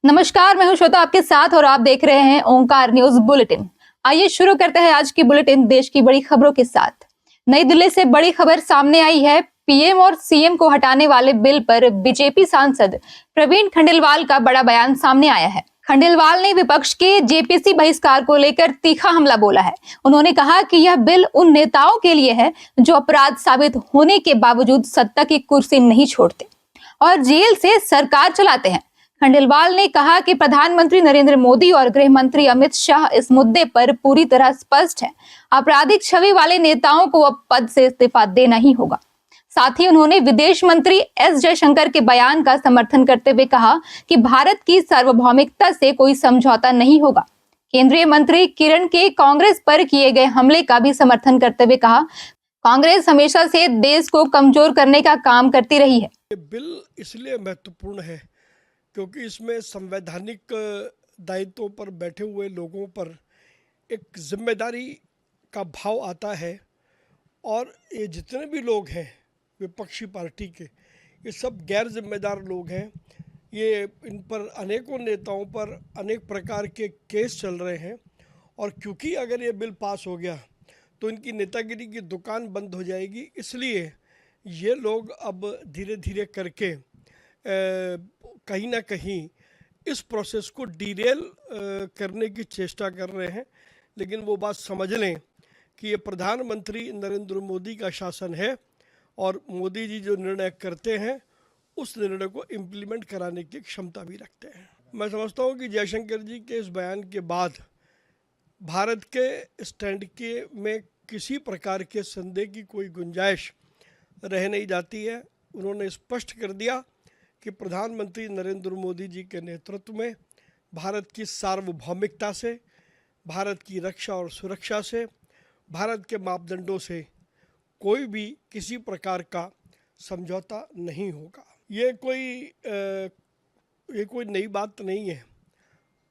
नमस्कार, मैं हूं श्वेता आपके साथ और आप देख रहे हैं ओंकार न्यूज बुलेटिन। आइए शुरू करते हैं आज की बुलेटिन देश की बड़ी खबरों के साथ। नई दिल्ली से बड़ी खबर सामने आई है। पीएम और सीएम को हटाने वाले बिल पर बीजेपी सांसद प्रवीण खंडेलवाल का बड़ा बयान सामने आया है। खंडेलवाल ने विपक्ष के जेपीसी बहिष्कार को लेकर तीखा हमला बोला है। उन्होंने कहा कि यह बिल उन नेताओं के लिए है जो अपराध साबित होने के बावजूद सत्ता की कुर्सी नहीं छोड़ते और जेल से सरकार चलाते हैं। खंडेलवाल ने कहा कि प्रधानमंत्री नरेंद्र मोदी और गृह मंत्री अमित शाह इस मुद्दे पर पूरी तरह स्पष्ट हैं। आपराधिक छवि वाले नेताओं को अब पद से इस्तीफा देना ही होगा। साथ ही उन्होंने विदेश मंत्री एस जयशंकर के बयान का समर्थन करते हुए कहा कि भारत की सार्वभौमिकता से कोई समझौता नहीं होगा। केंद्रीय मंत्री किरण के कांग्रेस पर किए गए हमले का भी समर्थन करते हुए कहा, कांग्रेस हमेशा से देश को कमजोर करने का काम करती रही है। ये बिल इसलिए महत्वपूर्ण है क्योंकि इसमें संवैधानिक दायित्वों पर बैठे हुए लोगों पर एक जिम्मेदारी का भाव आता है और ये जितने भी लोग हैं विपक्षी पार्टी के, ये सब गैर जिम्मेदार लोग हैं। ये इन पर अनेकों नेताओं पर अनेक प्रकार के केस चल रहे हैं और क्योंकि अगर ये बिल पास हो गया तो इनकी नेतागिरी की दुकान बंद हो जाएगी। इसलिए ये लोग अब धीरे धीरे करके कहीं ना कहीं इस प्रोसेस को डीरेल करने की चेष्टा कर रहे हैं। लेकिन वो बात समझ लें कि ये प्रधानमंत्री नरेंद्र मोदी का शासन है और मोदी जी जो निर्णय करते हैं उस निर्णय को इम्प्लीमेंट कराने की क्षमता भी रखते हैं। मैं समझता हूँ कि जयशंकर जी के इस बयान के बाद भारत के स्टैंड के में किसी प्रकार के संदेह की कोई गुंजाइश रह नहीं जाती है। उन्होंने स्पष्ट कर दिया कि प्रधानमंत्री नरेंद्र मोदी जी के नेतृत्व में भारत की सार्वभौमिकता से, भारत की रक्षा और सुरक्षा से, भारत के मापदंडों से कोई भी किसी प्रकार का समझौता नहीं होगा। ये कोई नई बात नहीं है।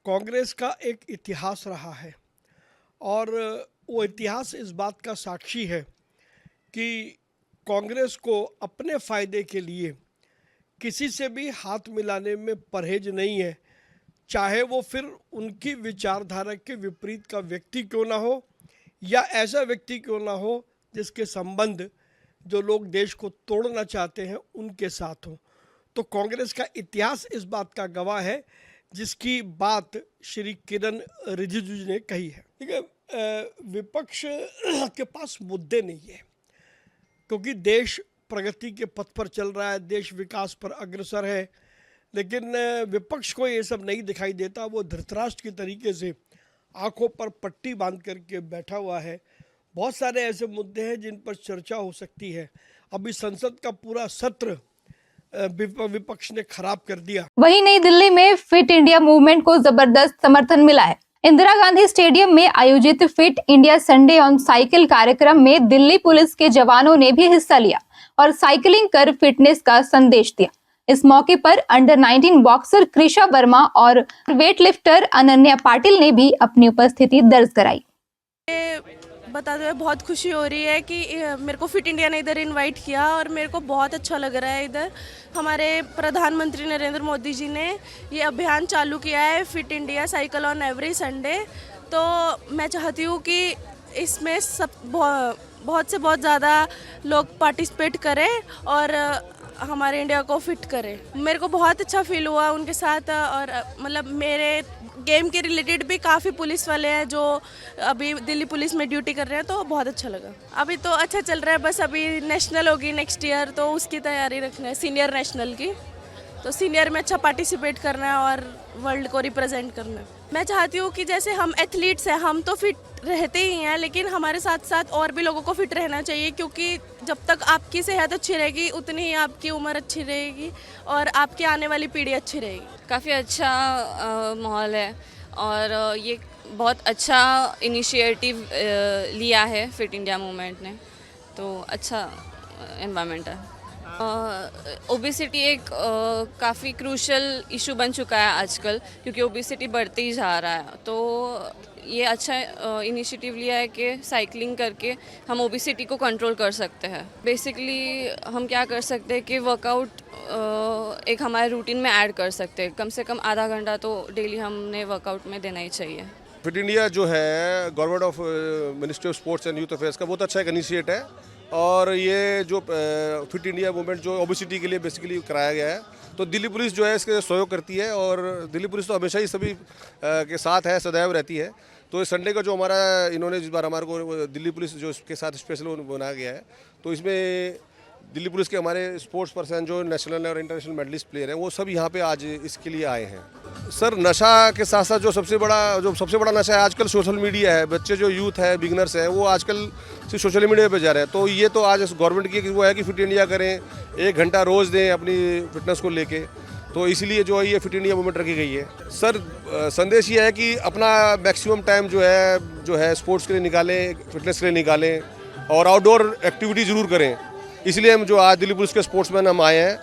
कांग्रेस का एक इतिहास रहा है और वो इतिहास इस बात का साक्षी है कि कांग्रेस को अपने फ़ायदे के लिए किसी से भी हाथ मिलाने में परहेज नहीं है, चाहे वो फिर उनकी विचारधारा के विपरीत का व्यक्ति क्यों ना हो या ऐसा व्यक्ति क्यों ना हो जिसके संबंध जो लोग देश को तोड़ना चाहते हैं उनके साथ हो। तो कांग्रेस का इतिहास इस बात का गवाह है जिसकी बात श्री किरण रिजिजू जी ने कही है। ठीक है, विपक्ष के पास मुद्दे नहीं है क्योंकि देश प्रगति के पथ पर चल रहा है, देश विकास पर अग्रसर है। लेकिन विपक्ष को ये सब नहीं दिखाई देता। वो धृतराष्ट्र की तरीके से आंखों पर पट्टी बांध करके बैठा हुआ है। बहुत सारे ऐसे मुद्दे हैं जिन पर चर्चा हो सकती है। अभी संसद का पूरा सत्र विपक्ष ने खराब कर दिया। वहीं नई दिल्ली में फिट इंडिया मूवमेंट को जबरदस्त समर्थन मिला है। इंदिरा गांधी स्टेडियम में आयोजित fit India Sunday on cycle कार्यक्रम में दिल्ली पुलिस के जवानों ने भी हिस्सा लिया और साइकिलिंग कर फिटनेस का संदेश दिया। इस मौके पर अंडर 19 बॉक्सर कृषा वर्मा और वेट लिफ्टर अनन्या पाटिल ने भी अपनी उपस्थिति दर्ज कराई। बताते हुए बहुत खुशी हो रही है कि मेरे को फिट इंडिया ने इधर इनवाइट किया और मेरे को बहुत अच्छा लग रहा है। इधर हमारे प्रधानमंत्री नरेंद्र मोदी जी ने ये अभियान चालू किया है, fit India cycle on every Sunday. तो मैं चाहती हूँ कि इसमें सब बहुत से बहुत ज़्यादा लोग पार्टिसिपेट करें और हमारे इंडिया को फिट करें। मेरे को बहुत अच्छा फील हुआ उनके साथ और मतलब मेरे गेम के रिलेटेड भी काफ़ी पुलिस वाले हैं जो अभी दिल्ली पुलिस में ड्यूटी कर रहे हैं, तो बहुत अच्छा लगा। अभी तो अच्छा चल रहा है, बस अभी नेशनल होगी नेक्स्ट ईयर, तो उसकी तैयारी रखना है, सीनियर नेशनल की। तो सीनियर में अच्छा पार्टिसिपेट करना है और वर्ल्ड को रिप्रेजेंट करना है। मैं चाहती हूँ कि जैसे हम एथलीट्स हैं, हम तो फिट रहते ही हैं, लेकिन हमारे साथ साथ और भी लोगों को फिट रहना चाहिए क्योंकि जब तक आपकी सेहत अच्छी रहेगी उतनी ही आपकी उम्र अच्छी रहेगी और आपकी आने वाली पीढ़ी अच्छी रहेगी। काफ़ी अच्छा माहौल है और ये बहुत अच्छा इनिशिएटिव लिया है फिट इंडिया मूवमेंट ने, तो अच्छा एनवायरनमेंट है। ओबेसिटी एक काफ़ी क्रूशल इशू बन चुका है आजकल क्योंकि ओबेसिटी बढ़ते ही जा रहा है। तो ये अच्छा इनिशिएटिव लिया है कि साइकिलिंग करके हम ओबेसिटी को कंट्रोल कर सकते हैं। बेसिकली हम क्या कर सकते हैं कि वर्कआउट एक हमारे रूटीन में ऐड कर सकते हैं। कम से कम आधा घंटा तो डेली हमने वर्कआउट में देना ही चाहिए। फिट इंडिया जो है government of ministry of sports and youth affairs का बहुत अच्छा एक इनिशिएट है, और ये जो फिट इंडिया मूवमेंट जो ओबेसिटी के लिए बेसिकली कराया गया है, तो दिल्ली पुलिस जो है इसके सहयोग करती है, और दिल्ली पुलिस तो हमेशा ही सभी के साथ है, सदैव रहती है। तो इस संडे का जो हमारा इन्होंने जिस बार हमारे को दिल्ली पुलिस जो इसके साथ स्पेशल बनाया गया है, तो इसमें दिल्ली पुलिस के हमारे स्पोर्ट्स पर्सन जो नेशनल और इंटरनेशनल मेडलिस्ट प्लेयर हैं वो सब यहाँ पे आज इसके लिए आए हैं। सर नशा के साथ साथ जो सबसे बड़ा नशा है आजकल सोशल मीडिया है। बच्चे जो यूथ है, बिगनर्स हैं, वो आजकल सिर्फ सोशल मीडिया पे जा रहे हैं। तो ये तो आज गवर्नमेंट की वो है कि फिट इंडिया करें, 1 घंटा रोज़ दें अपनी फिटनेस को लेके, तो इसलिए जो है ये फिट इंडिया मूवमेंट रखी गई है। सर संदेश ये है कि अपना मैक्सिमम टाइम जो है स्पोर्ट्स के लिए निकालें, फिटनेस के लिए निकालें, और आउटडोर एक्टिविटी ज़रूर करें। इसलिए हम जो आज दिल्ली पुलिस के स्पोर्ट्समैन हम आए हैं,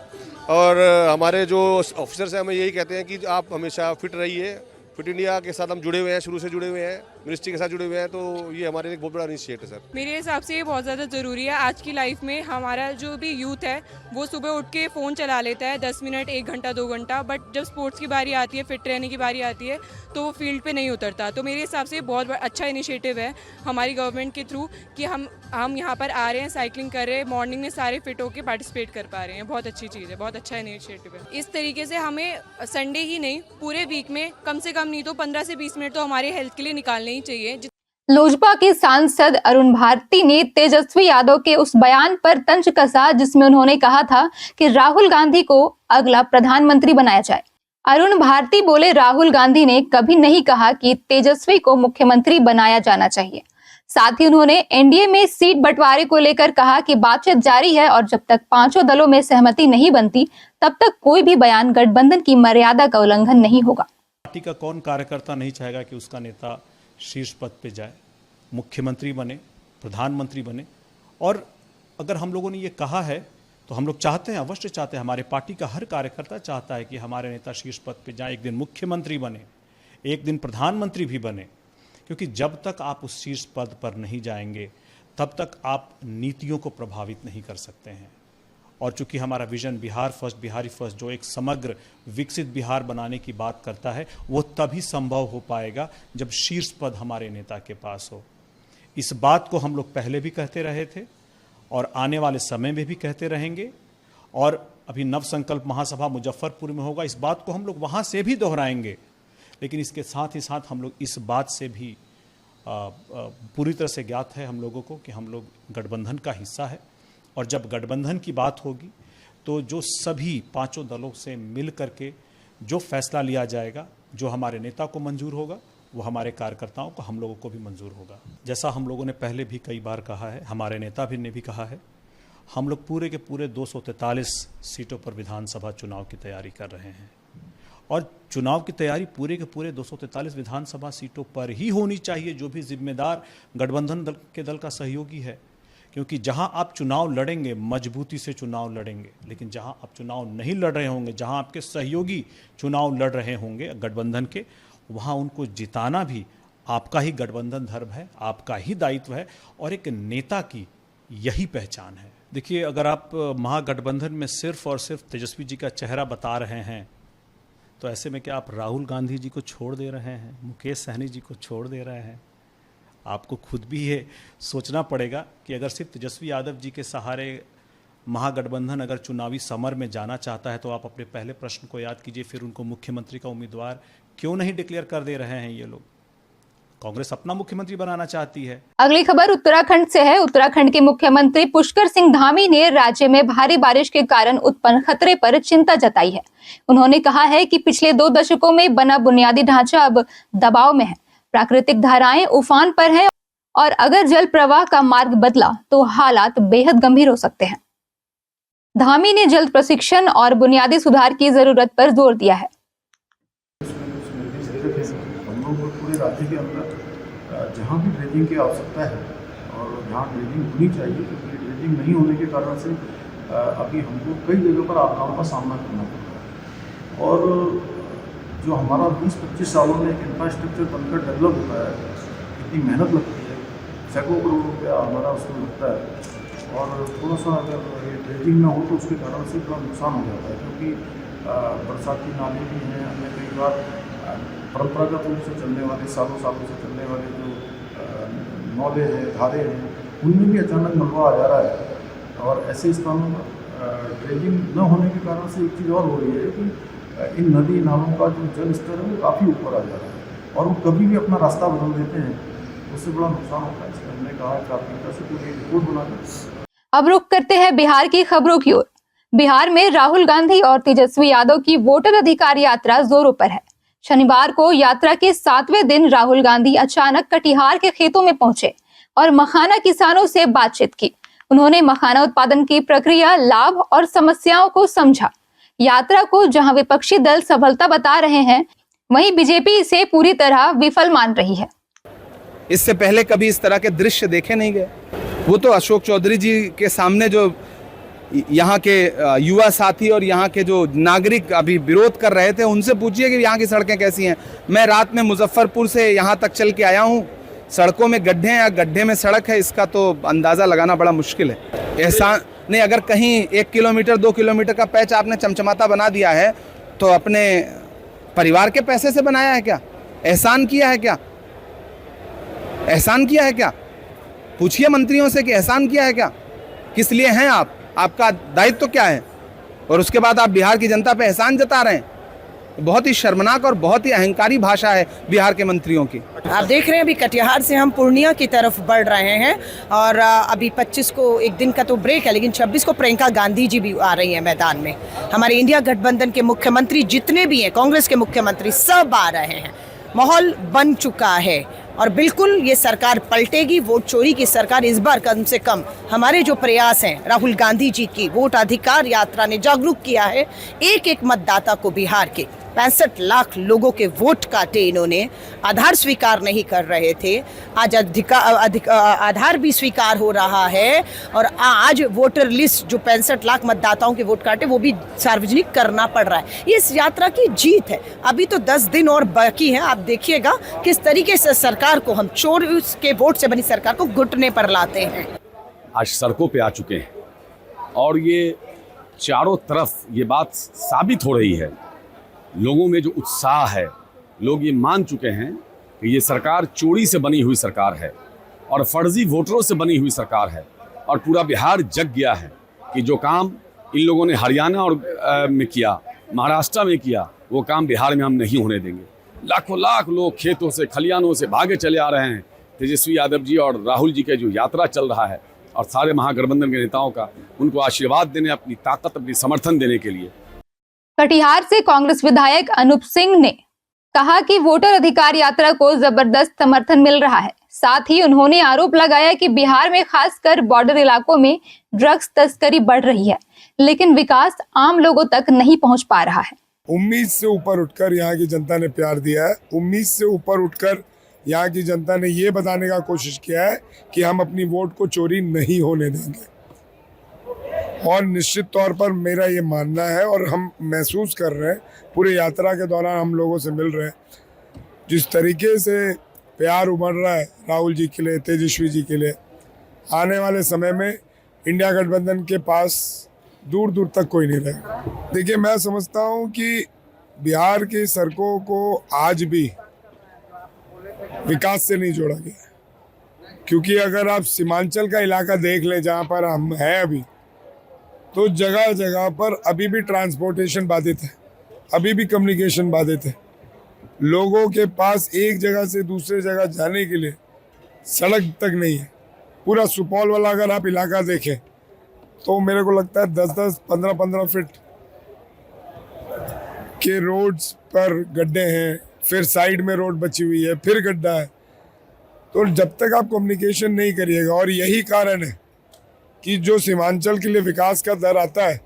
और हमारे जो ऑफिसर्स हैं हमें यही कहते हैं कि आप हमेशा फिट रहिए। फिट इंडिया के साथ हम जुड़े हुए हैं, शुरू से जुड़े हुए हैं, मिनिस्ट्री के साथ जुड़े हुए हैं, तो ये हमारे लिए एक बहुत बड़ा इनिशिएटिव है सर। मेरे हिसाब से ये बहुत ज़्यादा ज़रूरी है आज की लाइफ में। हमारा जो भी यूथ है वो सुबह उठ के फ़ोन चला लेता है 10 मिनट, 1 घंटा, 2 घंटा, बट जब स्पोर्ट्स की बारी आती है, फिट रहने की बारी आती है, तो वो फील्ड पे नहीं उतरता। तो मेरे हिसाब से ये बहुत अच्छा इनिशिएटिव है हमारी गवर्नमेंट के थ्रू कि हम यहाँ पर आ रहे हैं, साइकिलिंग कर रहे हैं, मॉर्निंग में सारे फिट होकर पार्टिसिपेट कर पा रहे हैं। बहुत अच्छी चीज़ है, बहुत अच्छा इनिशिएटिव है। इस तरीके से हमें संडे ही नहीं पूरे वीक में कम से कम नहीं तो 15 से 20 मिनट तो हमारे हेल्थ के लिए निकालने ही चाहिए। लोजपा के सांसद अरुण भारती ने तेजस्वी यादव के उस बयान पर तंज कसा जिसमें उन्होंने कहा था कि राहुल गांधी को अगला प्रधानमंत्री बनाया जाए। अरुण भारती बोले, राहुल गांधी ने कभी नहीं कहा कि तेजस्वी को मुख्यमंत्री बनाया जाना चाहिए। साथ ही उन्होंने एनडीए में सीट बंटवारे को लेकर कहा कि बातचीत जारी है और जब तक पांचों दलों में सहमति नहीं बनती तब तक कोई भी बयान गठबंधन की मर्यादा का उल्लंघन नहीं होगा। पार्टी का कौन कार्यकर्ता नहीं चाहेगा कि उसका नेता शीर्ष पद पे जाए, मुख्यमंत्री बने, प्रधानमंत्री बने। और अगर हम लोगों ने ये कहा है तो हम लोग चाहते हैं, अवश्य चाहते हैं, हमारे पार्टी का हर कार्यकर्ता चाहता है कि हमारे नेता शीर्ष पद पे जाए, एक दिन मुख्यमंत्री बने, एक दिन प्रधानमंत्री भी बने। क्योंकि जब तक आप उस शीर्ष पद पर नहीं जाएंगे तब तक आप नीतियों को प्रभावित नहीं कर सकते हैं। और चूंकि हमारा vision Bihar first, Bihari first, जो एक समग्र विकसित बिहार बनाने की बात करता है, वो तभी संभव हो पाएगा जब शीर्ष पद हमारे नेता के पास हो। इस बात को हम लोग पहले भी कहते रहे थे और आने वाले समय में भी कहते रहेंगे। और अभी नव संकल्प महासभा मुजफ्फरपुर में होगा, इस बात को हम लोग वहाँ से भी दोहराएंगे। लेकिन इसके साथ ही साथ हम लोग इस बात से भी पूरी तरह से ज्ञात है हम लोगों को कि हम लोग गठबंधन का हिस्सा है। और जब गठबंधन की बात होगी तो जो सभी पांचों दलों से मिल करके जो फैसला लिया जाएगा, जो हमारे नेता को मंजूर होगा, वो हमारे कार्यकर्ताओं को, हम लोगों को भी मंजूर होगा। जैसा हम लोगों ने पहले भी कई बार कहा है, हमारे नेता भी ने भी कहा है, हम लोग पूरे के पूरे 243 सीटों पर विधानसभा चुनाव की तैयारी कर रहे हैं। और चुनाव की तैयारी पूरे के पूरे 243 विधानसभा सीटों पर ही होनी चाहिए जो भी जिम्मेदार गठबंधन के दल का सहयोगी है। क्योंकि जहां आप चुनाव लड़ेंगे, मजबूती से चुनाव लड़ेंगे, लेकिन जहां आप चुनाव नहीं लड़ रहे होंगे, जहां आपके सहयोगी चुनाव लड़ रहे होंगे गठबंधन के, वहां उनको जिताना भी आपका ही गठबंधन धर्म है, आपका ही दायित्व है और एक नेता की यही पहचान है। देखिए, अगर आप महागठबंधन में सिर्फ और सिर्फ तेजस्वी जी का चेहरा बता रहे हैं तो ऐसे में क्या आप राहुल गांधी जी को छोड़ दे रहे हैं, मुकेश सहनी जी को छोड़ दे रहे हैं? आपको खुद भी ये सोचना पड़ेगा कि अगर सिर्फ तेजस्वी यादव जी के सहारे महागठबंधन अगर चुनावी समर में जाना चाहता है तो आप अपने पहले प्रश्न को याद कीजिए, फिर उनको मुख्यमंत्री का उम्मीदवार क्यों नहीं डिक्लेयर कर दे रहे हैं ये लोग? कांग्रेस अपना मुख्यमंत्री बनाना चाहती है। अगली खबर उत्तराखंड से है। उत्तराखंड के मुख्यमंत्री पुष्कर सिंह धामी ने राज्य में भारी बारिश के कारण उत्पन्न खतरे पर चिंता जताई है। उन्होंने कहा है कि पिछले 2 दशकों में बना बुनियादी ढांचा अब दबाव में है, प्राकृतिक धाराएं उफान पर हैं और अगर जल प्रवाह का मार्ग बदला तो हालात बेहद गंभीर हो सकते हैं। धामी ने जल्द प्रशिक्षण और बुनियादी सुधार की जरूरत पर जोर दिया है। हम लोग पूरे राज्य के अंदर जहाँ भी ड्रेजिंग की आवश्यकता है और जहाँ ड्रेजिंग होनी चाहिए, क्योंकि ड्रेजिंग नहीं होने के कारण से अभी हमको कई जगहों पर आपदाओं का सामना करना पड़ रहा है। और जो हमारा 20-25 सालों में एक इंफ्रास्ट्रक्चर बनकर डेवलप होता है, इतनी मेहनत लगती है, सैकड़ों करोड़ रुपया हमारा उसमें लगता है, और थोड़ा सा अगर ये ड्रेजिंग ना हो तो उसके कारण से थोड़ा नुकसान हो जाता है, क्योंकि बरसाती नाले भी हैं, अन्य कई बार परंपरागत रूप से चलने वाले, सालों सालों से चलने वाले जो नौले हैं, धारे हैं, उनमें भी अचानक मलबा आ जा रहा है। और ऐसे स्थानों पर ड्रेजिंग न होने के कारण से एक चीज़ और हो रही है कि इन नदी नालों का जो जल स्तर है वो काफ़ी ऊपर आ जा रहा है, और वो कभी भी अपना रास्ता बदल देते हैं, उससे बड़ा नुकसान होता है। इसलिए हमने कहा प्राथमिकता से पूरी रिपोर्ट बनाकर। अब रुख करते हैं बिहार की खबरों की ओर। बिहार में राहुल गांधी और तेजस्वी यादव की वोटर अधिकार यात्रा जोरों पर है। शनिवार को यात्रा के 7वें दिन राहुल गांधी अचानक कटिहार के खेतों में पहुंचे और मखाना किसानों से बातचीत की। उन्होंने मखाना उत्पादन की प्रक्रिया, लाभ और समस्याओं को समझा। यात्रा को जहां विपक्षी दल सफलता बता रहे हैं, वहीं बीजेपी इसे पूरी तरह विफल मान रही है। इससे पहले कभी इस तरह के दृश्य देखे नहीं गए। वो तो अशोक चौधरी जी के सामने जो यहाँ के युवा साथी और यहाँ के जो नागरिक अभी विरोध कर रहे थे, उनसे पूछिए कि यहाँ की सड़कें कैसी हैं। मैं रात में मुजफ्फरपुर से यहाँ तक चल के आया हूँ, सड़कों में गड्ढे हैं या गड्ढे में सड़क है, इसका तो अंदाज़ा लगाना बड़ा मुश्किल है। एहसान नहीं, अगर कहीं 1 किलोमीटर 2 किलोमीटर का पैच आपने चमचमाता बना दिया है तो अपने परिवार के पैसे से बनाया है क्या? एहसान किया है क्या? एहसान किया है क्या? पूछिए मंत्रियों से कि एहसान किया है क्या? किस लिए हैं आप? आपका दायित्व तो क्या है? और उसके बाद आप बिहार की जनता पे एहसान जता रहे हैं। बहुत ही शर्मनाक और बहुत ही अहंकारी भाषा है बिहार के मंत्रियों की। आप देख रहे हैं अभी कटिहार से हम पूर्णिया की तरफ बढ़ रहे हैं, और अभी 25 को एक दिन का तो ब्रेक है, लेकिन 26 को प्रियंका गांधी जी भी आ रही हैं मैदान में। हमारे इंडिया गठबंधन के मुख्यमंत्री जितने भी हैं, कांग्रेस के मुख्यमंत्री सब आ रहे हैं। माहौल बन चुका है और बिल्कुल ये सरकार पलटेगी। वोट चोरी की सरकार इस बार कम से कम हमारे जो प्रयास हैं, राहुल गांधी जी की वोट अधिकार यात्रा ने जागरूक किया है एक एक मतदाता को। बिहार के 65 लाख लोगों के वोट काटे इन्होंने। आधार स्वीकार नहीं कर रहे थे, आज आधार भी स्वीकार हो रहा है, और आज वोटर लिस्ट जो 65 लाख मतदाताओं के वोट काटे वो भी सार्वजनिक करना पड़ रहा है। ये इस यात्रा की जीत है। अभी तो 10 दिन और बाकी है। आप देखिएगा किस तरीके से सरकार को, हम चोर के वोट से बनी सरकार को घुटने पर लाते हैं। आज सड़कों पे आ चुके हैं और ये चारों तरफ ये बात साबित हो रही है, लोगों में जो उत्साह है, लोग ये मान चुके हैं कि ये सरकार चोरी से बनी हुई सरकार है और फर्जी वोटरों से बनी हुई सरकार है, और पूरा बिहार जग गया है कि जो काम इन लोगों ने हरियाणा और में किया, महाराष्ट्र में किया, वो काम बिहार में हम नहीं होने देंगे। लाखों लाख लोग खेतों से, खलियानों से भागे चले आ रहे हैं। तेजस्वी यादव जी और राहुल जी का जो यात्रा चल रहा है, और सारे महागठबंधन के नेताओं का, उनको आशीर्वाद देने, अपनी ताकत, अपनी समर्थन देने के लिए। कटिहार से कांग्रेस विधायक अनूप सिंह ने कहा कि वोटर अधिकार यात्रा को जबरदस्त समर्थन मिल रहा है। साथ ही उन्होंने आरोप लगाया कि बिहार में खासकर बॉर्डर इलाकों में ड्रग्स तस्करी बढ़ रही है, लेकिन विकास आम लोगों तक नहीं पहुंच पा रहा है। उम्मीद से ऊपर उठकर यहाँ की जनता ने प्यार दिया है। उम्मीद से ऊपर उठकर यहाँ की जनता ने ये बताने का कोशिश किया है कि हम अपनी वोट को चोरी नहीं होने देंगे, और निश्चित तौर पर मेरा ये मानना है, और हम महसूस कर रहे हैं पूरे यात्रा के दौरान, हम लोगों से मिल रहे हैं, जिस तरीके से प्यार उमड़ रहा है राहुल जी के लिए, तेजस्वी जी के लिए। आने वाले समय में इंडिया गठबंधन के पास दूर दूर तक कोई नहीं रहेगा। देखिए, मैं समझता हूँ कि बिहार की सड़कों को आज भी विकास से नहीं जोड़ा गया, क्योंकि अगर आप सीमांचल का इलाका देख लें जहाँ पर हम हैं अभी, तो जगह जगह पर अभी भी ट्रांसपोर्टेशन बाधित है, अभी भी कम्युनिकेशन बाधित है। लोगों के पास एक जगह से दूसरे जगह जाने के लिए सड़क तक नहीं है। पूरा सुपौल वाला अगर आप इलाका देखें तो मेरे को लगता है 10-10, 15-15 फीट के रोड्स पर गड्ढे हैं, फिर साइड में रोड बची हुई है, फिर गड्ढा है। तो जब तक आप कम्युनिकेशन नहीं करिएगा, और यही कारण है कि जो सीमांचल के लिए विकास का दर आता है,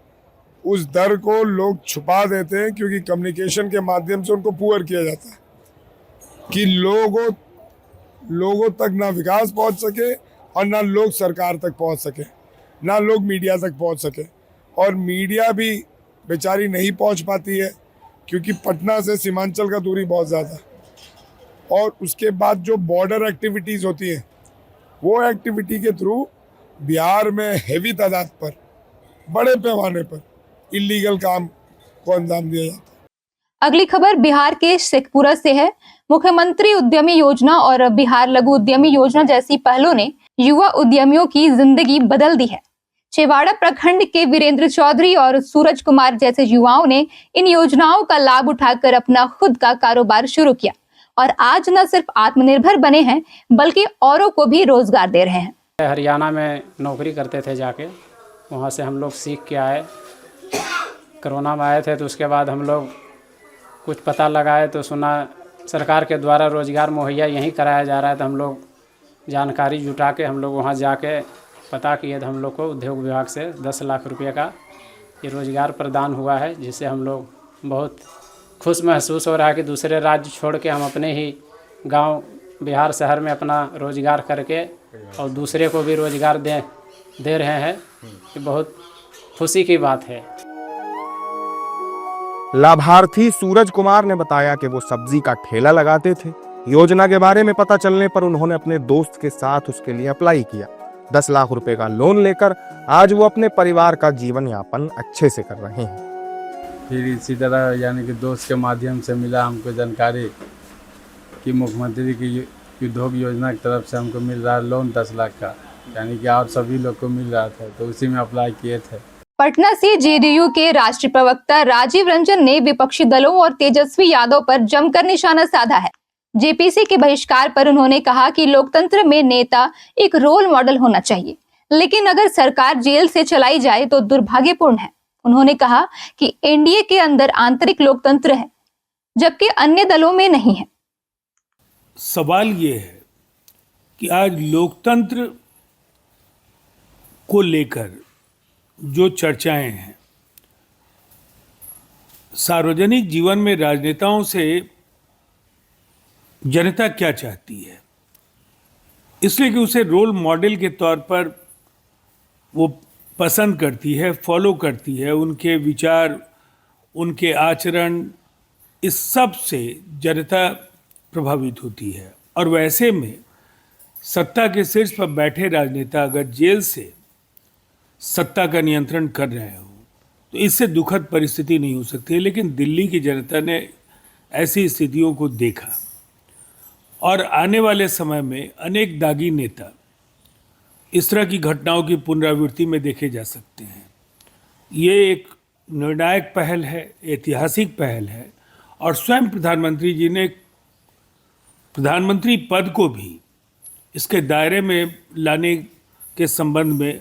उस दर को लोग छुपा देते हैं, क्योंकि कम्युनिकेशन के माध्यम से उनको पुअर किया जाता है कि लोगों तक ना विकास पहुंच सके, और ना लोग सरकार तक पहुंच सके, ना लोग मीडिया तक पहुंच सके। और मीडिया भी बेचारी नहीं पहुंच पाती है, क्योंकि पटना से सीमांचल का दूरी बहुत ज़्यादा है। और उसके बाद जो बॉर्डर एक्टिविटीज़ होती हैं, वो एक्टिविटी के थ्रू बिहार में हेवी तादाद पर, बड़े पैमाने पर इलीगल काम को अंजाम दिया जाता है। अगली खबर बिहार के शेखपुरा से है। मुख्यमंत्री उद्यमी योजना और बिहार लघु उद्यमी योजना जैसी पहलों ने युवा उद्यमियों की जिंदगी बदल दी है। छिवाड़ा प्रखंड के वीरेंद्र चौधरी और सूरज कुमार जैसे युवाओं ने इन योजनाओं का लाभ उठाकर अपना खुद का कारोबार शुरू किया और आज न सिर्फ आत्मनिर्भर बने हैं बल्कि औरों को भी रोजगार दे रहे हैं। हरियाणा में नौकरी करते थे जाके, वहाँ से हम लोग सीख के आए। कोरोना में आए थे तो उसके बाद हम लोग कुछ पता लगाए तो सुना सरकार के द्वारा रोज़गार मुहैया यहीं कराया जा रहा है। तो हम लोग जानकारी जुटा के हम लोग वहाँ जाके पता किए तो हम लोग को उद्योग विभाग से 10 लाख रुपये का ये रोज़गार प्रदान हुआ है, जिससे हम लोग बहुत खुश महसूस हो रहा है कि दूसरे राज्य छोड़ के हम अपने ही गांव बिहार शहर में अपना रोज़गार करके और दूसरे को भी रोज़गार दे रहे हैं। ये बहुत खुशी की बात है। लाभार्थी सूरज कुमार ने बताया कि वो सब्जी का ठेला लगाते थे। योजना के बारे में पता चलने पर उन्होंने अपने दोस्त के साथ उसके लिए अप्लाई किया। 10 लाख रुपए का लोन लेकर आज वो अपने परिवार का जीवन यापन अच्छे से कर रहे हैं। फिर इसी तरह यानी कि दोस्त के माध्यम से मिला हमको जानकारी कि मुख्यमंत्री की उद्योग योजना की तरफ से हमको मिल रहा है लोन 10 लाख का, यानी कि और सभी लोग को मिल रहा था, तो उसी में अप्लाई किए थे। पटना से जेडीयू के राष्ट्रीय प्रवक्ता राजीव रंजन ने विपक्षी दलों और तेजस्वी यादव पर जमकर निशाना साधा है। जेपीसी के बहिष्कार पर उन्होंने कहा कि लोकतंत्र में नेता एक रोल मॉडल होना चाहिए, लेकिन अगर सरकार जेल से चलाई जाए तो दुर्भाग्यपूर्ण है। उन्होंने कहा कि एनडीए के अंदर आंतरिक लोकतंत्र है जबकि अन्य दलों में नहीं है। सवाल ये है कि आज लोकतंत्र को लेकर जो चर्चाएं हैं, सार्वजनिक जीवन में राजनेताओं से जनता क्या चाहती है, इसलिए कि उसे रोल मॉडल के तौर पर वो पसंद करती है, फॉलो करती है। उनके विचार, उनके आचरण, इस सब से जनता प्रभावित होती है। और वैसे में सत्ता के शीर्ष पर बैठे राजनेता अगर जेल से सत्ता का नियंत्रण कर रहे हो तो इससे दुखद परिस्थिति नहीं हो सकती है। लेकिन दिल्ली की जनता ने ऐसी स्थितियों को देखा और आने वाले समय में अनेक दागी नेता इस तरह की घटनाओं की पुनरावृत्ति में देखे जा सकते हैं। ये एक निर्णायक पहल है, ऐतिहासिक पहल है और स्वयं प्रधानमंत्री जी ने प्रधानमंत्री पद को भी इसके दायरे में लाने के संबंध में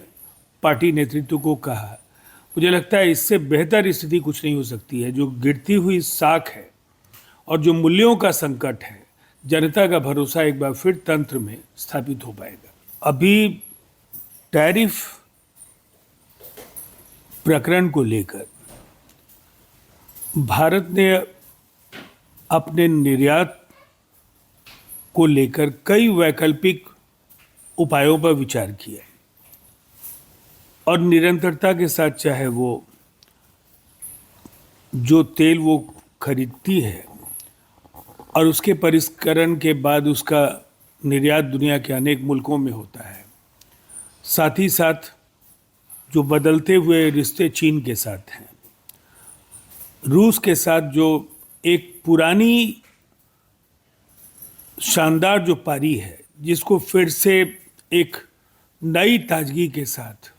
पार्टी नेतृत्व को कहा। मुझे लगता है इससे बेहतर स्थिति कुछ नहीं हो सकती है। जो गिरती हुई साख है और जो मूल्यों का संकट है, जनता का भरोसा एक बार फिर तंत्र में स्थापित हो पाएगा। अभी टैरिफ प्रकरण को लेकर भारत ने अपने निर्यात को लेकर कई वैकल्पिक उपायों पर विचार किया है और निरंतरता के साथ, चाहे वो जो तेल वो खरीदती है और उसके परिष्करण के बाद उसका निर्यात दुनिया के अनेक मुल्कों में होता है, साथ ही साथ जो बदलते हुए रिश्ते चीन के साथ हैं, रूस के साथ जो एक पुरानी शानदार जो पारी है जिसको फिर से एक नई ताजगी के साथ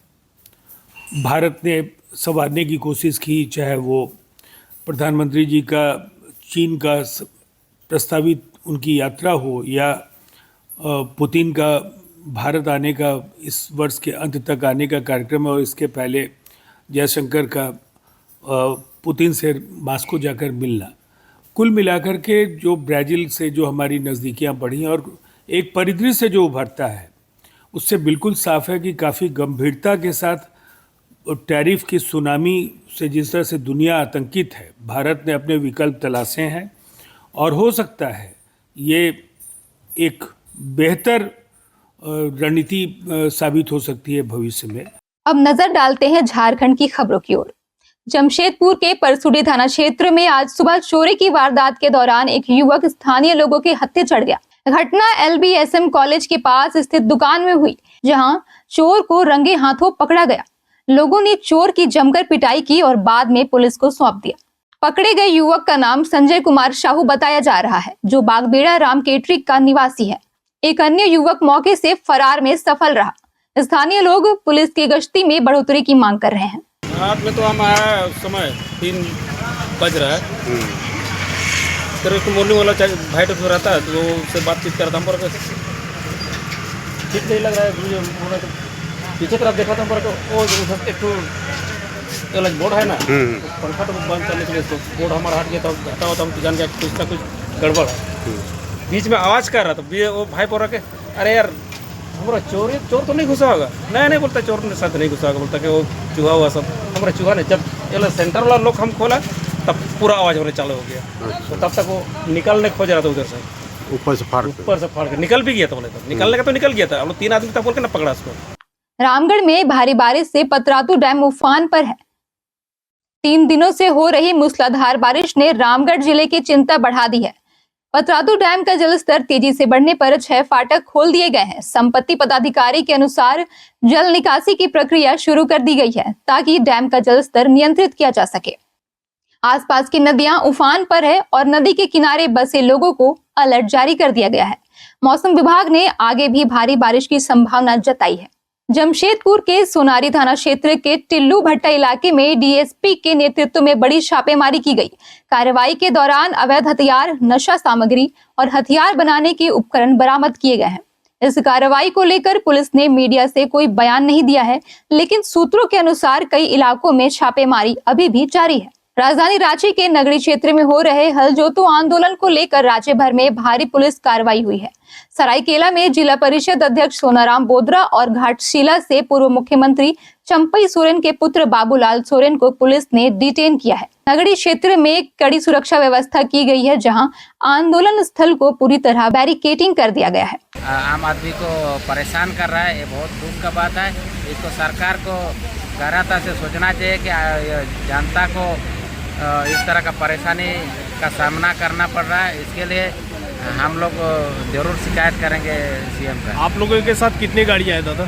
भारत ने संवारने की कोशिश की, चाहे वो प्रधानमंत्री जी का चीन का प्रस्तावित उनकी यात्रा हो या पुतिन का भारत आने का इस वर्ष के अंत तक आने का कार्यक्रम और इसके पहले जयशंकर का पुतिन से मास्को जाकर मिलना। कुल मिलाकर के जो ब्राज़ील से जो हमारी नज़दीकियाँ बढ़ी और एक परिदृश्य जो उभरता है उससे बिल्कुल साफ है कि काफ़ी गंभीरता के साथ टैरिफ की सुनामी से जिस तरह से दुनिया आतंकित है, भारत ने अपने विकल्प तलाशे हैं और हो सकता है ये एक बेहतर रणनीति साबित हो सकती है भविष्य में। अब नजर डालते हैं झारखंड की खबरों की ओर। जमशेदपुर के परसुडी थाना क्षेत्र में आज सुबह चोरी की वारदात के दौरान एक युवक स्थानीय लोगों के हत्थे चढ़ गया। घटना LBSM कॉलेज के पास स्थित दुकान में हुई, जहां चोर को रंगे हाथों पकड़ा गया। लोगों ने चोर की जमकर पिटाई की और बाद में पुलिस को सौंप दिया। पकड़े गए युवक का नाम संजय कुमार साहू बताया जा रहा है, जो बागबेड़ा राम केटरिक का निवासी है। एक अन्य युवक मौके से फरार में सफल रहा। स्थानीय लोग पुलिस की गश्ती में बढ़ोतरी की मांग कर रहे हैं। रात में तो हम आया समय 3 बज रहा है, फिर उसको मोर्निंग वाला भाई तो रहता है, तो उससे बातचीत करता हम पर ठीक नहीं लग रहा है। पीछे तरफ देखा था हम पर वो एक तो अलग बोर्ड है ना, पंखा तो बंद करने के लिए तो बोर्ड हमारा हट गया था, हटा हुआ था, हम जान गया कुछ ना कुछ गड़बड़ है। बीच में आवाज़ कर रहा था, वो भाई बोल रहा कि अरे यार हमारा चोर तो नहीं घुसा होगा। नहीं बोलता चोर ने साथ नहीं घुसा होगा, बोलता कि वो चूहा हुआ सब। हमारा चूहा नहीं, जब ये सेंटर वाला लोग हम खोला तब पूरा आवाज़ होने चालू हो गया। तो तब तक वो निकलने खोज रहा था उधर से, ऊपर से फाड़ के निकल भी गया था। बोले तो निकलने का तो निकल गया था, हम लोग 3 आदमी तक बोल के ना पकड़ा उसको। रामगढ़ में भारी बारिश से पतरातू डैम उफान पर है। 3 दिनों से हो रही मूसलाधार बारिश ने रामगढ़ जिले की चिंता बढ़ा दी है। पतरातू डैम का जलस्तर तेजी से बढ़ने पर 6 फाटक खोल दिए गए हैं। संपत्ति पदाधिकारी के अनुसार जल निकासी की प्रक्रिया शुरू कर दी गई है, ताकि डैम का जलस्तर नियंत्रित किया जा सके। आसपास की नदियां उफान पर है और नदी के किनारे बसे लोगों को अलर्ट जारी कर दिया गया है। मौसम विभाग ने आगे भी भारी बारिश की संभावना जताई है। जमशेदपुर के सोनारी थाना क्षेत्र के टिल्लू भट्टा इलाके में DSP के नेतृत्व में बड़ी छापेमारी की गई। कार्रवाई के दौरान अवैध हथियार, नशा सामग्री और हथियार बनाने के उपकरण बरामद किए गए हैं। इस कार्रवाई को लेकर पुलिस ने मीडिया से कोई बयान नहीं दिया है, लेकिन सूत्रों के अनुसार कई इलाकों में छापेमारी अभी भी जारी है। राजधानी रांची के नगरी क्षेत्र में हो रहे हल जोतो आंदोलन को लेकर राज्य भर में भारी पुलिस कार्रवाई हुई है। सरायकेला में जिला परिषद अध्यक्ष सोनाराम बोदरा और घाटशिला से पूर्व मुख्यमंत्री चंपई सोरेन के पुत्र बाबूलाल सोरेन को पुलिस ने डिटेन किया है। नगरी क्षेत्र में कड़ी सुरक्षा व्यवस्था की गई है, जहां आंदोलन स्थल को पूरी तरह बैरिकेडिंग कर दिया गया है। आम आदमी को परेशान कर रहा है, ये बहुत दुख का बात है। इसको सरकार को गहराता से सोचना चाहिए कि जनता को इस तरह का परेशानी का सामना करना पड़ रहा है। इसके लिए हम लोग जरूर शिकायत करेंगे CM का। आप लोगों के साथ कितनी गाड़ियाँ हैं दादा?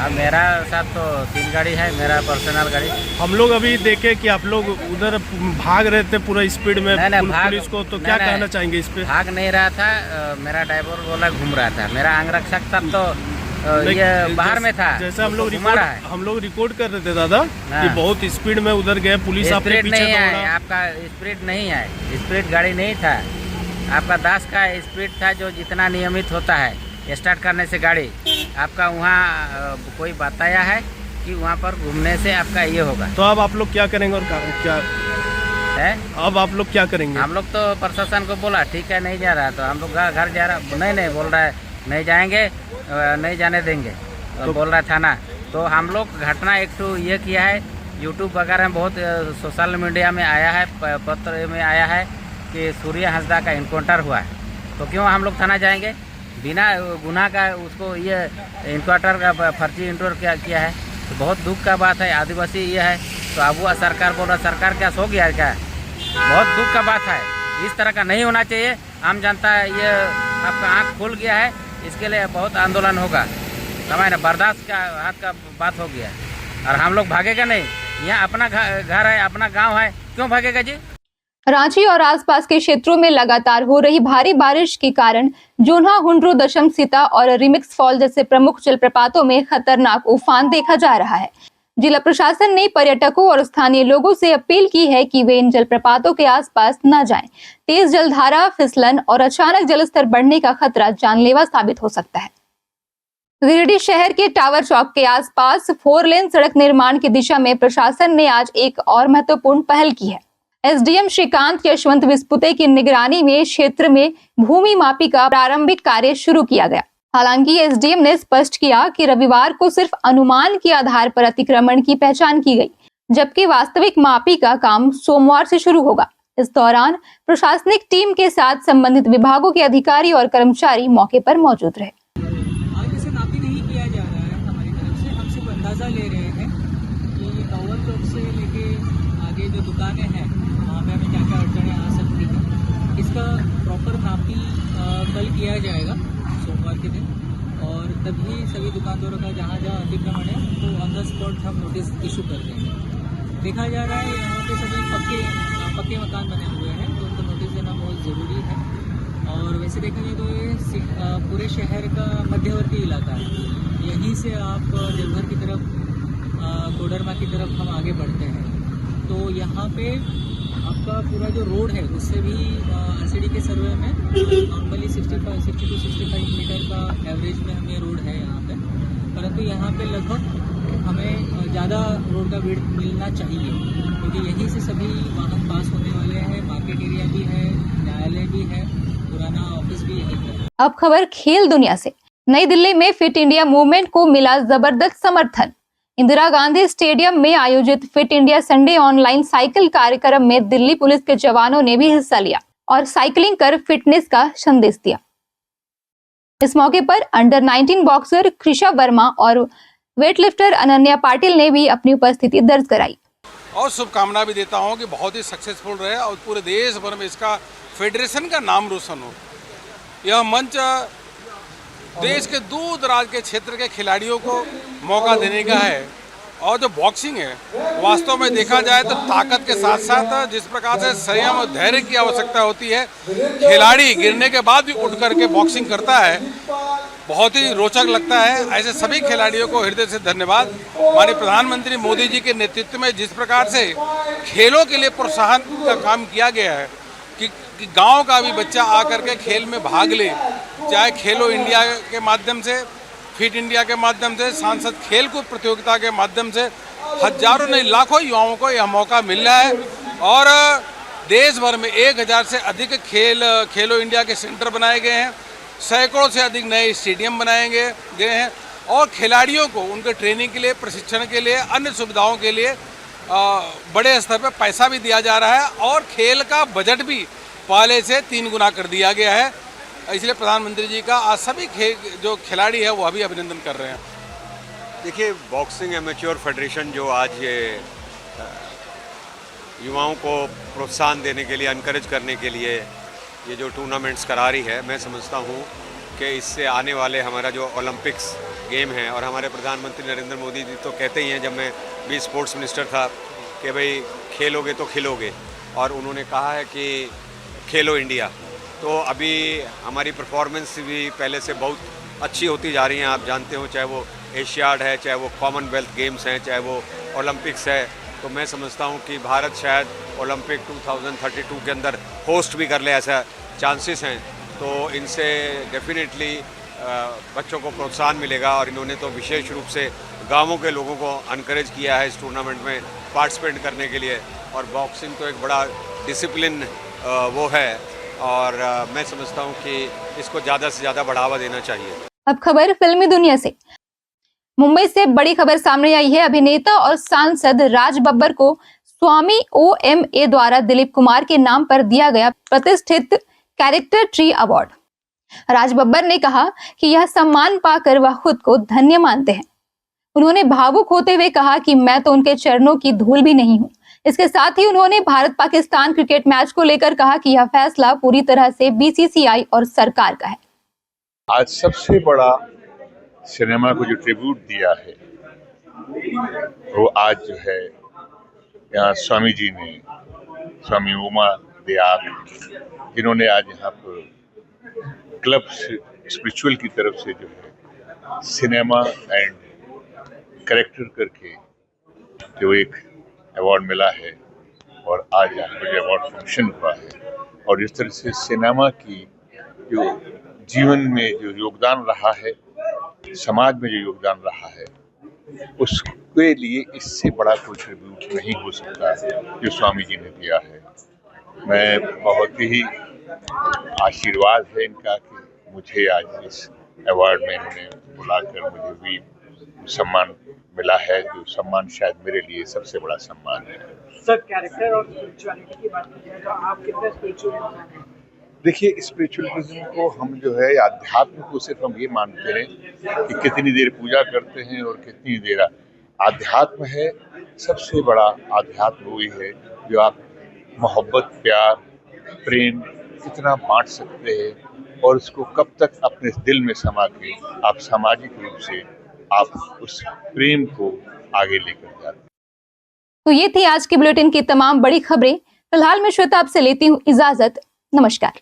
मेरा साथ तो 3 गाड़ी है, मेरा पर्सनल गाड़ी। हम लोग अभी देखे कि आप लोग उधर भाग रहे थे पूरा स्पीड में पुलिस को, तो क्या कहना चाहेंगे इस पे? भाग नहीं रहा था, मेरा ड्राइवर वाला घूम रहा था। मेरा अंगरक्षक तब तो ये बाहर में था। जैसे हम लोग रिकॉर्ड कर रहे थे दादा कि बहुत स्पीड में उधर गए, पुलिस आपके पीछे नहीं है। आपका स्पीड नहीं है, स्पीड गाड़ी नहीं था। आपका 10 का स्पीड था, जो जितना नियमित होता है स्टार्ट करने से गाड़ी। आपका वहाँ कोई बताया है कि वहाँ पर घूमने से आपका ये होगा। तो अब आप लोग क्या करेंगे और क्या है? अब आप लोग क्या करेंगे? हम लोग तो प्रशासन को बोला ठीक है, नहीं जा रहा, तो हम लोग घर जा रहा। नहीं बोल रहा है नहीं जाएंगे, नहीं जाने देंगे, तो बोल रहा थाना। तो हम लोग घटना एक तो ये किया है, यूट्यूब वगैरह में बहुत सोशल मीडिया में आया है, पत्र में आया है कि सूर्य हंसदा का इनकाउंटर हुआ है। तो क्यों हम लोग थाना जाएंगे बिना गुनाह का? उसको ये इनकाउंटर का फर्जी इनकाउंटर किया है, तो बहुत दुख का बात है। आदिवासी ये है, तो अब वो सरकार बोल रहा, सरकार क्या सो गया क्या? बहुत दुख का बात है। इस तरह का नहीं होना चाहिए। आम जनता ये आपका आँख खुल गया है, इसके लिए बहुत आंदोलन होगा। समझ ना, बर्दाश्त का हाथ का बात हो गया। और हम लोग भागेगा नहीं, यहाँ अपना घर है, अपना गांव है, क्यों भागेगा जी? रांची और आसपास के क्षेत्रों में लगातार हो रही भारी बारिश के कारण जोन्हा, हुंड्रू, दशम सीता और रिमिक्स फॉल जैसे प्रमुख जलप्रपातों में खतरनाक उफान देखा जा रहा है। जिला प्रशासन ने पर्यटकों और स्थानीय लोगों से अपील की है कि वे इन जलप्रपातों के आसपास न जाएं। तेज जलधारा, फिसलन और अचानक जलस्तर बढ़ने का खतरा जानलेवा साबित हो सकता है। गिरिडीह शहर के टावर चौक के आसपास 4 लेन सड़क निर्माण की दिशा में प्रशासन ने आज एक और महत्वपूर्ण पहल की है। SDM श्रीकांत यशवंत विस्पुते की निगरानी में क्षेत्र में भूमि मापी का प्रारंभिक कार्य शुरू किया गया। हालांकि SDM ने स्पष्ट किया कि रविवार को सिर्फ अनुमान के आधार पर अतिक्रमण की पहचान की गई, जबकि वास्तविक मापी का काम सोमवार से शुरू होगा। इस दौरान प्रशासनिक टीम के साथ संबंधित विभागों के अधिकारी और कर्मचारी मौके पर मौजूद रहे। आगे से नापी नहीं किया जा रहा है हमारी तरफ से, हम सिर्फ अंदाजा ले रहे हैं कि टावर चौक से लेके आगे जो दुकानें हैं वहाँ पे हमें क्या क्या अड़चनें आ सकती हैं, इसका प्रॉपर मैपिंग कल किया जाएगा सोमवार के दिन, और तभी सभी दुकानदारों का जहाँ जहाँ अतिक्रमण है तो ऑन द स्पॉट हम नोटिस इशू कर देंगे। देखा जा रहा है यहाँ पे सभी पक्के मकान बने हुए हैं तो उनको नोटिस देना बहुत ज़रूरी है। और वैसे देखेंगे तो ये पूरे शहर का मध्यवर्ती इलाका है, यहीं से आप देवघर की तरफ कोडरमा की तरफ हम आगे बढ़ते हैं तो यहाँ पे आपका पूरा जो रोड है उससे भी RCD के सर्वे में नॉर्मली 60 to 65 मीटर का एवरेज में हमें रोड है यहाँ पे, परंतु यहाँ पे लगभग हमें ज़्यादा रोड का विड्थ मिलना चाहिए क्योंकि यहीं से सभी वाहन पास होने वाले हैं, मार्केट एरिया भी है, न्यायालय भी है, पुराना ऑफिस भी यहीं पर है। अब खबर खेल दुनिया से। नई दिल्ली में फिट इंडिया मूवमेंट को मिला जबरदस्त समर्थन। इंदिरा गांधी स्टेडियम में आयोजित fit India Sunday online cycle कार्यक्रम में दिल्ली पुलिस के जवानों ने भी हिस्सा लिया और साइकिलिंग कर फिटनेस का संदेश दिया। इस मौके पर अंडर 19 बॉक्सर कृषा वर्मा और वेटलिफ्टर अनन्या पाटिल ने भी अपनी उपस्थिति दर्ज कराई। और शुभकामना भी देता हूं कि बहुत ही सक्सेसफुल रहे और पूरे देश भर में इसका फेडरेशन का नाम रोशन हो। यह मंच देश के दूर दराज के क्षेत्र के खिलाड़ियों को मौका देने का है। और जो बॉक्सिंग है वास्तव में देखा जाए तो ताकत के साथ साथ जिस प्रकार से संयम और धैर्य की आवश्यकता होती है, खिलाड़ी गिरने के बाद भी उठ करके बॉक्सिंग करता है, बहुत ही रोचक लगता है। ऐसे सभी खिलाड़ियों को हृदय से धन्यवाद। माननीय प्रधानमंत्री मोदी जी के नेतृत्व में जिस प्रकार से खेलों के लिए प्रोत्साहन का काम किया गया है कि गांव का भी बच्चा आकर के खेल में भाग ले, चाहे खेलो इंडिया के माध्यम से, फिट इंडिया के माध्यम से, सांसद खेलकूद प्रतियोगिता के माध्यम से हजारों नहीं लाखों युवाओं को यह मौका मिल रहा है। और देश भर में 1000 से अधिक खेलो इंडिया के सेंटर बनाए गए हैं, सैकड़ों से अधिक नए स्टेडियम बनाए गए हैं और खिलाड़ियों को उनके ट्रेनिंग के लिए, प्रशिक्षण के लिए, अन्य सुविधाओं के लिए बड़े स्तर पर पैसा भी दिया जा रहा है और खेल का बजट भी पहले से 3 गुना कर दिया गया है। इसलिए प्रधानमंत्री जी का आज सभी जो खिलाड़ी है वो अभी अभिनंदन कर रहे हैं। देखिए, बॉक्सिंग एमेच्योर फेडरेशन जो आज ये युवाओं को प्रोत्साहन देने के लिए, इनकरेज करने के लिए ये जो टूर्नामेंट्स करा रही है, मैं समझता हूँ कि इससे आने वाले हमारा जो ओलंपिक्स गेम है, और हमारे प्रधानमंत्री नरेंद्र मोदी जी तो कहते ही हैं, जब मैं भी स्पोर्ट्स मिनिस्टर था, कि भाई खेलोगे तो खिलोगे, और उन्होंने कहा है कि खेलो इंडिया। तो अभी हमारी परफॉर्मेंस भी पहले से बहुत अच्छी होती जा रही है। आप जानते हो, चाहे वो एशियाड है, चाहे वो कॉमनवेल्थ गेम्स हैं, चाहे वो ओलंपिक्स है। तो मैं समझता हूँ कि भारत शायद ओलंपिक 2032 के अंदर होस्ट भी कर ले, ऐसा चांसेस हैं। तो इनसे डेफिनेटली बच्चों को प्रोत्साहन मिलेगा। और इन्होंने तो विशेष रूप से गांवों के लोगों को इनकरेज किया है इस टूर्नामेंट में पार्टिसिपेट करने के लिए। और बॉक्सिंग तो एक बड़ा डिसिप्लिन वो है, और मैं समझता हूँ कि इसको ज़्यादा से ज़्यादा बढ़ावा देना चाहिए। अब खबर फिल्मी दुनिया से। मुंबई से बड़ी खबर सामने आई है। अभिनेता और सांसद राज बब्बर को स्वामी OMA द्वारा दिलीप कुमार के नाम पर दिया गया प्रतिष्ठित character tree award. Raj Babbar ने कहा कि यह सम्मान पाकर वह खुद को धन्य मानते हैं। उन्होंने भावुक होते हुए कहा कि मैं तो उनके चरणों की धूल भी नहीं हूं। इसके साथ ही उन्होंने भारत पाकिस्तान क्रिकेट मैच को लेकर कहा कि यह फैसला पूरी तरह से BCCI और सरकार का है। आज सबसे बड़ा सिनेमा को जो ट्रिब्यूट दिया है वो आज जो है यहाँ स्वामी जी ने, स्वामी उमा दयाल, जिन्होंने आज यहाँ पर क्लब स्पिरिचुअल की तरफ से जो है सिनेमा एंड कैरेक्टर करके जो एक अवार्ड मिला है, और आज यहाँ पर जो अवार्ड फंक्शन हुआ है, और इस तरह से सिनेमा की जो जीवन में जो योगदान रहा है, समाज में जो योगदान रहा है, उसके लिए इससे बड़ा कोई ट्रिब्यूट नहीं हो सकता जो स्वामी जी ने दिया है। मैं बहुत ही आशीर्वाद है इनका कि मुझे आज इस अवार्ड में इन्होंने बुलाकर मुझे भी सम्मान मिला है, जो सम्मान शायद मेरे लिए सबसे बड़ा सम्मान है। सर, कैरेक्टर और स्पिरिचुअलिटी की बात करें तो आप कितने स्पिरिचुअल हैं? देखिए, स्पिरिचुअलिज्म को हम जो है, आध्यात्म को सिर्फ हम ये मानते हैं कि कितनी देर पूजा करते हैं और कितनी देर। आध्यात्म है सबसे बड़ा आध्यात्म वही है जो आप मोहब्बत, प्यार, प्रेम कितना बांट सकते हैं और उसको कब तक अपने दिल में समा के आप सामाजिक रूप से आप उस प्रेम को आगे लेकर जाते हैं। तो ये थी आज के बुलेटिन की तमाम बड़ी खबरें। फिलहाल मैं श्वेता आपसे लेती हूँ इजाजत। नमस्कार।